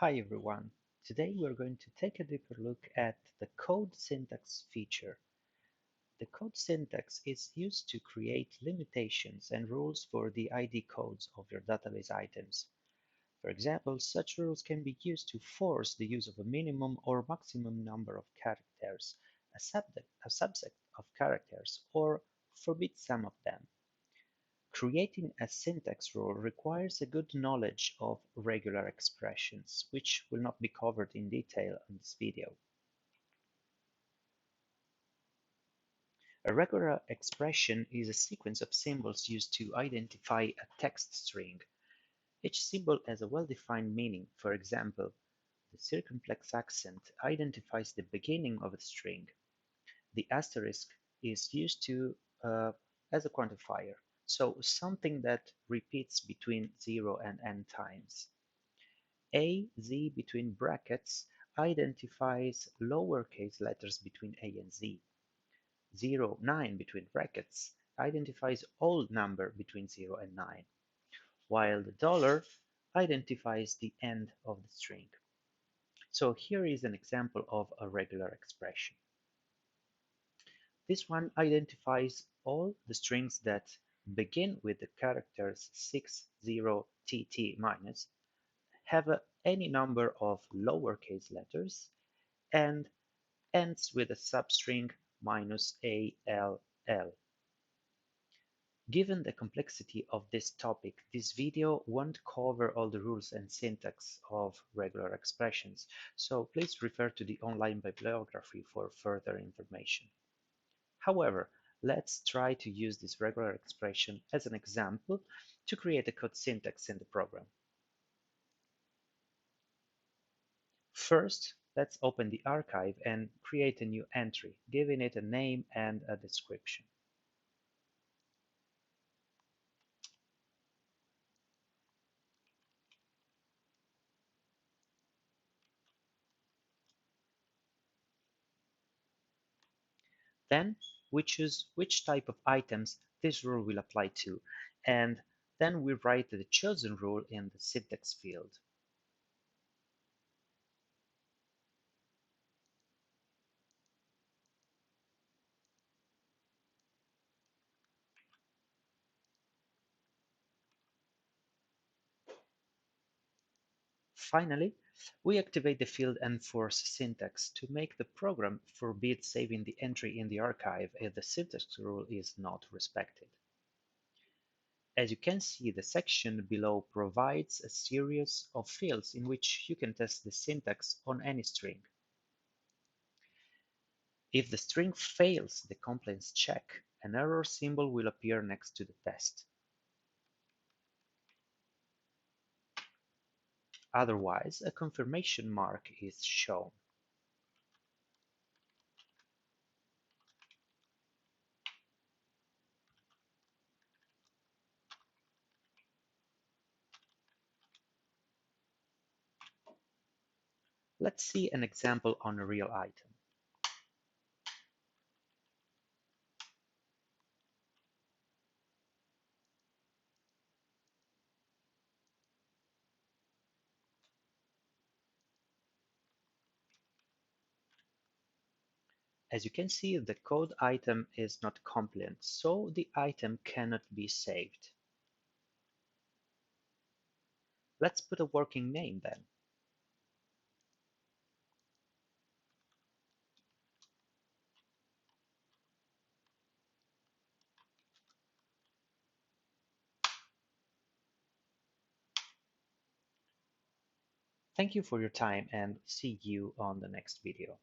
Hi everyone. Today we're going to take a deeper look at the code syntax feature. The code syntax is used to create limitations and rules for the ID codes of your database items. For example, such rules can be used to force the use of a minimum or maximum number of characters, a subset of characters, or forbid some of them. Creating a syntax rule requires a good knowledge of regular expressions, which will not be covered in detail in this video. A regular expression is a sequence of symbols used to identify a text string. Each symbol has a well-defined meaning. For example, the circumflex accent identifies the beginning of a string. The asterisk is used as a quantifier, so something that repeats between 0 and n times. A Z between brackets identifies lowercase letters between A and Z. 0, 9 between brackets identifies all number between 0 and 9, while the dollar identifies the end of the string. So here is an example of a regular expression. This one identifies all the strings that begin with the characters 6, 0, TT minus, have any number of lowercase letters, and ends with a substring minus ALL. Given the complexity of this topic, this video won't cover all the rules and syntax of regular expressions, so please refer to the online bibliography for further information. However, let's try to use this regular expression as an example to create a code syntax in the program. First, let's open the archive and create a new entry, giving it a name and a description. Then we choose which type of items this rule will apply to, and then we write the chosen rule in the syntax field. Finally, we activate the field enforce syntax to make the program forbid saving the entry in the archive if the syntax rule is not respected. As you can see, the section below provides a series of fields in which you can test the syntax on any string. If the string fails the compliance check, an error symbol will appear next to the test. Otherwise, a confirmation mark is shown. Let's see an example on a real item. As you can see, the code item is not compliant, so the item cannot be saved. Let's put a working name then. Thank you for your time and see you on the next video.